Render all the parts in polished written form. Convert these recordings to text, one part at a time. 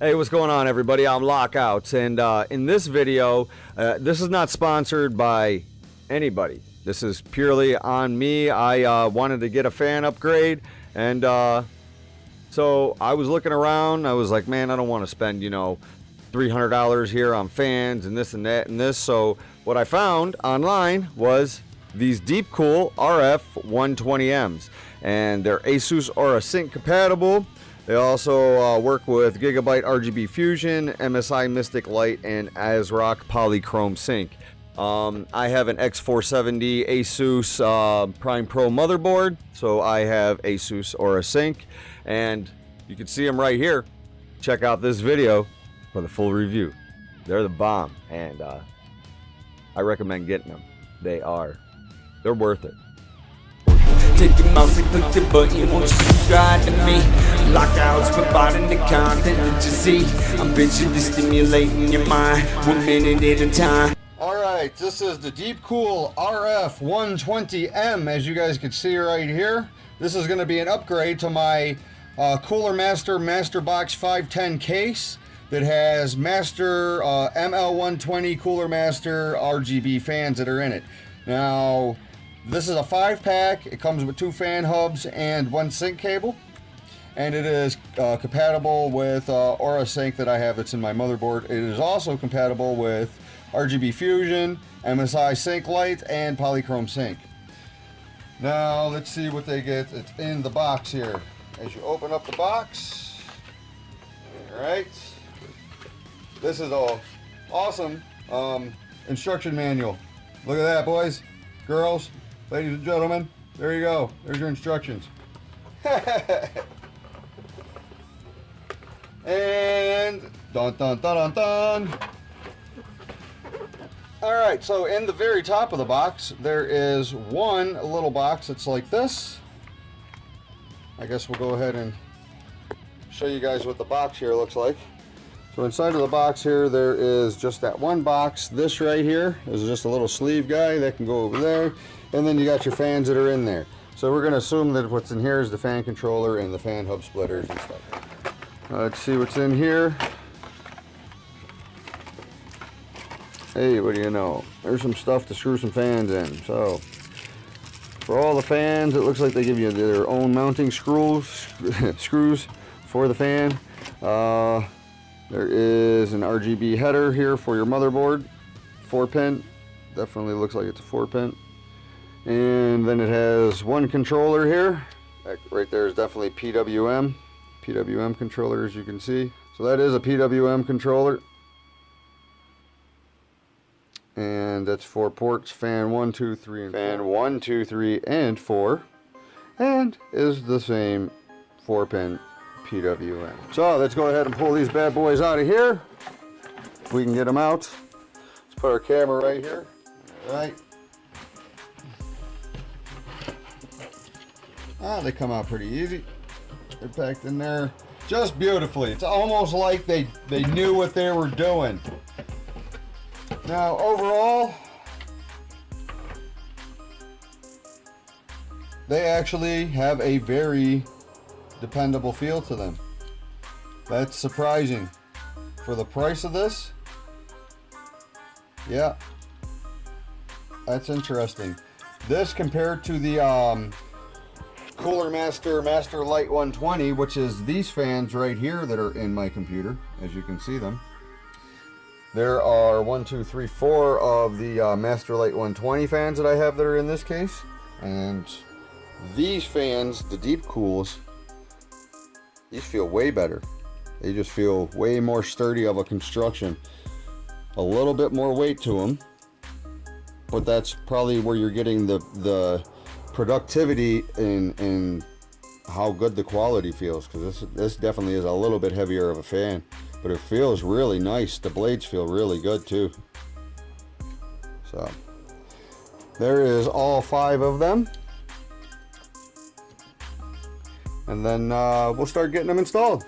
Hey, what's going on, everybody? I'm Lockouts, and in this video, this is not sponsored by anybody. This is purely on me. I wanted to get a fan upgrade, and so I was looking around. I was like, man, I don't want to spend, $300 here on fans and this and that and this. So what I found online was these DEEPCOOL RF120Ms, and they're ASUS Aura Sync compatible. They also work with Gigabyte RGB Fusion, MSI Mystic Light, and ASRock Polychrome Sync. I have an X470 ASUS Prime Pro motherboard, so I have ASUS Aura Sync, and you can see them right here. Check out this video for the full review. They're the bomb, and I recommend getting them. They're worth it. Take your mouse and click the button, won't you subscribe to me? Lockouts, providing the content that you see. I'm visually stimulating your mind, 1 minute at a time. Alright, this is the DEEPCOOL RF120M, as you guys can see right here. This is going to be an upgrade to my Cooler Master Box 510 case that has Master ML120 Cooler Master RGB fans that are in it. Now, this is a 5-pack. It comes with 2 fan hubs and 1 sync cable, and it is compatible with Aura Sync that I have that's in my motherboard. It is also compatible with RGB Fusion, MSI Sync Light, and Polychrome Sync. Now let's see what they get. It's in the box here. As you open up the box, all right, this is all awesome instruction manual. Look at that, boys, girls, ladies and gentlemen. There you go. There's your instructions. And dun dun dun dun dun. All right, so in the very top of the box, there is one little box that's like this. I guess we'll go ahead and show you guys what the box here looks like. So inside of the box here, there is just that one box. This right here is just a little sleeve guy that can go over there. And then you got your fans that are in there. So we're gonna assume that what's in here is the fan controller and the fan hub splitters and stuff. Let's see what's in here. Hey, what do you know? There's some stuff to screw some fans in. So for all the fans, it looks like they give you their own mounting screws for the fan. There is an RGB header here for your motherboard, 4-pin. Definitely looks like it's a 4-pin. And then it has one controller here. That right there is definitely PWM controller, as you can see. So that is a PWM controller. And that's 4 ports, fan 1, 2, 3, and fan 1, 2, 3, and 4. And is the same 4-pin PWM. So let's go ahead and pull these bad boys out of here. If we can get them out. Let's put our camera right here. All right. They come out pretty easy. They're packed in there just beautifully. It's almost like they knew what they were doing. Now overall, they actually have a very dependable feel to them. That's surprising for the price of this. Yeah, that's interesting. This compared to the Cooler Master Light 120, which is these fans right here that are in my computer, as you can see them. There are 1, 2, 3, 4 of the Master Light 120 fans that I have that are in this case, and these fans, the DEEPCOOLs, these feel way better. They just feel way more sturdy of a construction. A little bit more weight to them, but that's probably where you're getting the productivity in how good the quality feels, because this definitely is a little bit heavier of a fan, but it feels really nice. The blades feel really good too. So there is all 5 of them. And then we'll start getting them installed.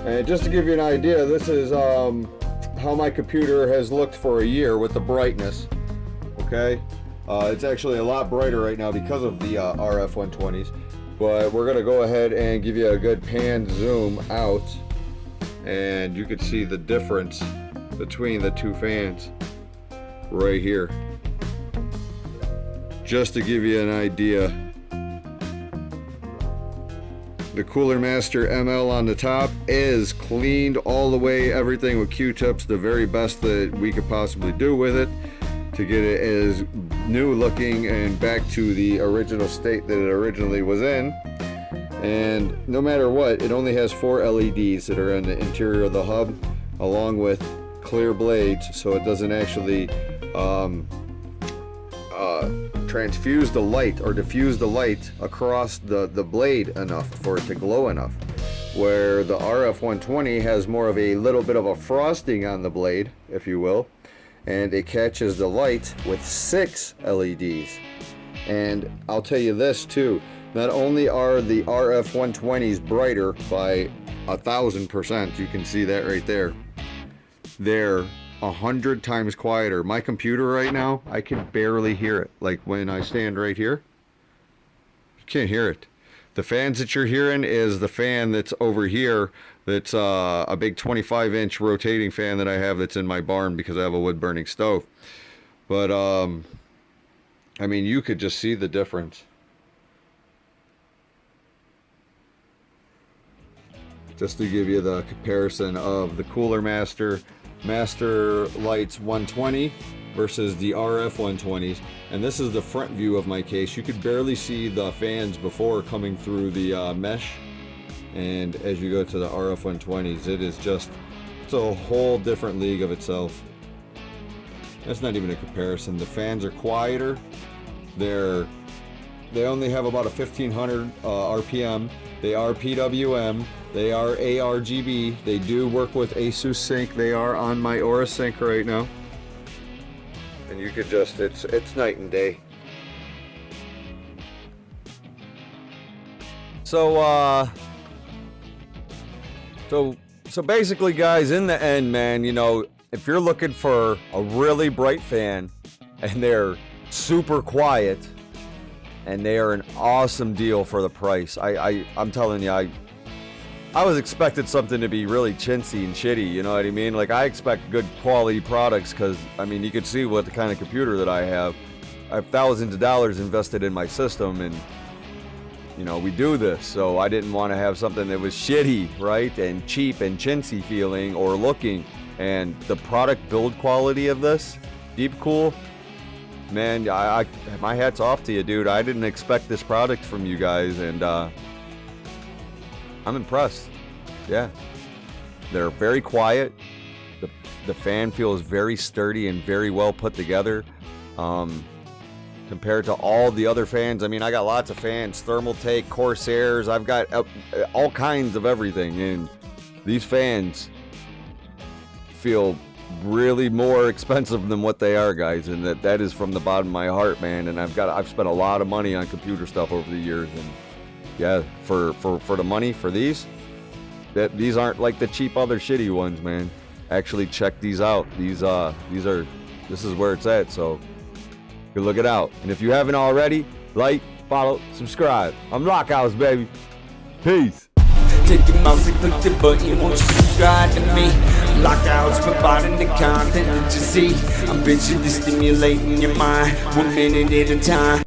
And just to give you an idea, this is how my computer has looked for a year with the brightness. Okay, it's actually a lot brighter right now because of the RF120s, but we're gonna go ahead and give you a good pan zoom out, and you can see the difference between the two fans right here, just to give you an idea. The Cooler Master ML on the top is cleaned all the way, everything with Q-tips, the very best that we could possibly do with it to get it as new looking and back to the original state that it originally was in. And no matter what, it only has 4 LEDs that are in the interior of the hub, along with clear blades, so it doesn't actually transfuse the light or diffuse the light across the blade enough for it to glow enough. Where the RF120 has more of a little bit of a frosting on the blade, if you will, and it catches the light with 6 LEDs. And I'll tell you this too, not only are the RF120s brighter by 1,000%, you can see that right there, they're 100 times quieter. My computer right now, I can barely hear it. Like when I stand right here, you can't hear it. The fans that you're hearing is the fan that's over here. That's a big 25-inch rotating fan that I have that's in my barn because I have a wood-burning stove. But I mean, you could just see the difference. Just to give you the comparison of the Cooler Master Lights 120 versus the RF 120s. And this is the front view of my case. You could barely see the fans before coming through the mesh. And as you go to the RF 120s, it's a whole different league of itself. That's not even a comparison. The fans are quieter. They only have about a 1500 RPM. They are PWM. They are ARGB. They do work with ASUS sync. They are on my Aura sync right now. And you could just, it's night and day. So basically, guys, in the end, man, you know, if you're looking for a really bright fan and they're super quiet and they are an awesome deal for the price, I'm telling you, I was expecting something to be really chintzy and shitty, you know what I mean? Like, I expect good quality products because, I mean, you can see what the kind of computer that I have. I have thousands of dollars invested in my system, and, you know, we do this, so I didn't want to have something that was shitty, right? And cheap and chintzy feeling or looking. And the product build quality of this, DEEPCOOL, man, my hat's off to you, dude. I didn't expect this product from you guys, and I'm impressed. Yeah, they're very quiet. The fan feels very sturdy and very well put together compared to all the other fans. I mean, I got lots of fans, Thermaltake, Corsairs. I've got all kinds of everything, and these fans feel really more expensive than what they are, guys, and that is from the bottom of my heart, man. And I've spent a lot of money on computer stuff over the years, and yeah, for the money for these aren't like the cheap other shitty ones, man. Actually, check these out. This is where it's at, so you look it out. And if you haven't already, like, follow, subscribe. I'm Lockhouse, baby. Peace. Take your mouse and click the button, won't you subscribe to me? Lockouts, providing the content that you see. I'm visually stimulating your mind, 1 minute at a time.